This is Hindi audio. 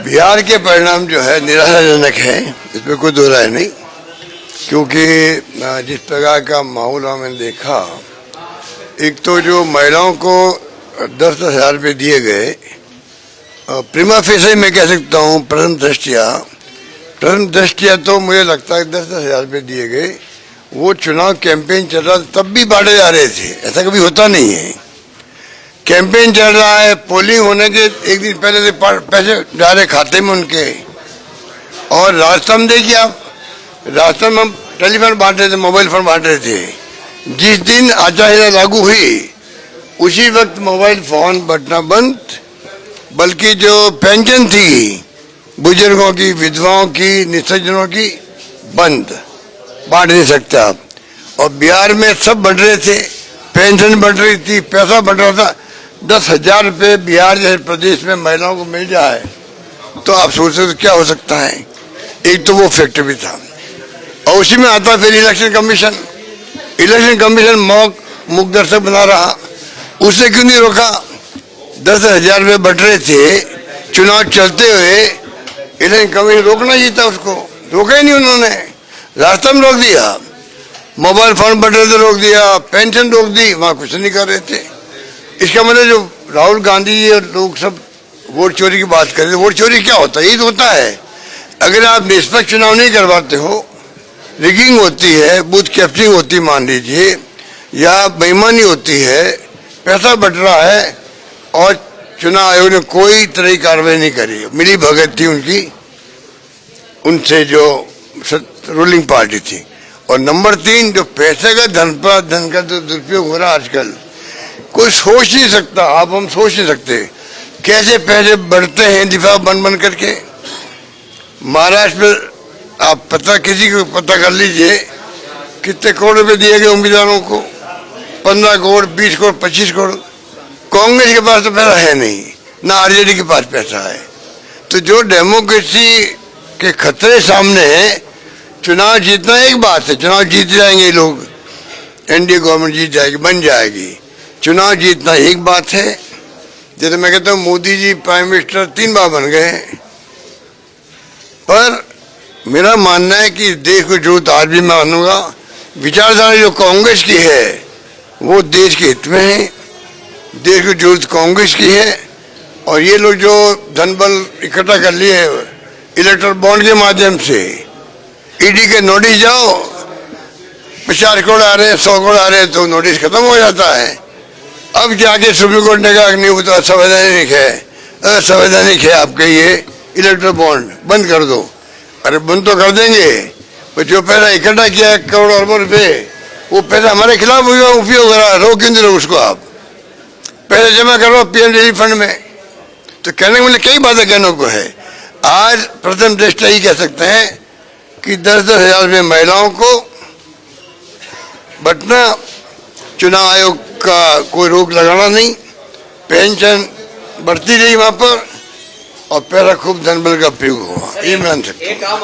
बिहार के परिणाम जो है निराशाजनक है, इसमें कोई दो राय नहीं। क्योंकि जिस प्रकार का माहौल मैंने देखा, एक तो जो महिलाओं को 10,000 रुपये दिए गए, प्रीमा फेसे मैं कह सकता हूँ प्रथम दृष्टिया तो मुझे लगता है 10,000 रुपये दिए गए। वो चुनाव कैंपेन चल रहा तब भी बांटे जा रहे थे, ऐसा कभी होता नहीं है। कैंपेन चल रहा है, पोलिंग होने के एक दिन पहले से पैसे जा रहे खाते में उनके। और राजस्थान में देखिए आप, राजस्थान में हम टेलीफोन बांट रहे थे, मोबाइल फोन बांट रहे थे। जिस दिन आचार संहिता लागू हुई उसी वक्त मोबाइल फोन बटना बंद, बल्कि जो पेंशन थी बुजुर्गों की, विधवाओं की, निसज्जनों की, बंद, बांट नहीं सकते आप। और बिहार में सब बढ़ रहे थे, पेंशन बढ़ रही थी, पैसा बढ़ रहा था। 10,000 रुपये बिहार जैसे प्रदेश में महिलाओं को मिल जाए तो आप सोचते तो क्या हो सकता है। एक तो वो फैक्टर भी था, और उसी में आता फिर इलेक्शन कमीशन मूक दर्शक बना रहा। उससे क्यों नहीं रोका? 10,000 रुपये बढ़ रहे थे, चुनाव चलते हुए इलेक्शन कमीशन रोकना ही था, उसको रोका ही नहीं उन्होंने। रास्ता में रोक दिया, मोबाइल फोन बढ़ रहे थे रोक दिया, पेंशन रोक दी, वहाँ कुछ नहीं कर रहे थे। इसका मतलब जो राहुल गांधी और लोग सब वोट चोरी की बात कर रहे थे, वोट चोरी क्या होता है? यही तो होता है। अगर आप निष्पक्ष चुनाव नहीं करवाते हो, रिगिंग होती है, बूथ कैप्चरिंग होती है मान लीजिए, या बेईमानी होती है, पैसा बढ़ रहा है और चुनाव आयोग ने कोई तरह की कार्रवाई नहीं करी, मिली भगत थी उनकी, उनसे जो रूलिंग पार्टी थी। और नंबर 3, जो पैसे का धन का जो दुरुपयोग हो रहा है आजकल, कोई सोच नहीं सकता। हम सोच नहीं सकते कैसे पैसे बढ़ते हैं दिफा बन करके। महाराष्ट्र में आप किसी को पता कर लीजिए कितने करोड़ रुपए दिए गए उम्मीदवारों को, 15 करोड़, 20 करोड़, 25 करोड़। कांग्रेस के पास तो पैसा है नहीं, ना आरजेडी के पास पैसा है। तो जो डेमोक्रेसी के खतरे सामने है, चुनाव जीतना एक बात है, चुनाव जीत जाएंगे लोग, एनडीए गवर्नमेंट जीत जाएगी, बन जाएगी। चुनाव जीतना एक बात है। जैसे मैं कहता हूँ मोदी जी प्राइम मिनिस्टर 3 बार बन गए, पर मेरा मानना है कि देश को जरूरत आज भी मानूंगा, विचारधारा जो कांग्रेस की है वो देश के हित में है, देश को जरूरत कांग्रेस की है। और ये लोग जो धन बल इकट्ठा कर लिए इलेक्ट्रल बॉन्ड के माध्यम से, ईडी के नोटिस जाओ, 50 करोड़ आ रहे हैं, 100 करोड़ आ रहे हैं, तो नोटिस खत्म हो जाता है। अब जाके सुप्रीम कोर्ट ने कहा नहीं, वो तो असंवैधानिक है आपके ये इलेक्ट्रल बॉन्ड, बंद कर दो। अरे बंद तो कर देंगे, पर जो पैसा इकट्ठा किया है करोड़ अरबों रुपए, वो पैसा हमारे खिलाफ उपयोग हो रहा है, रोक क्यों नहीं रहे उसको? आप पैसे जमा करो पीएम रिलीफ फंड में। तो कहने के लिए कई बातें कहने को है। आज प्रथम दृष्टया ही कह सकते हैं कि 10,000 रुपये महिलाओं को बटना, चुनाव आयोग का कोई रोक लगाना नहीं, पेंशन बढ़ती रही वहां पर, और पैसा खूब धनबल का प्रयोग हुआ, ये मान सकते हैं।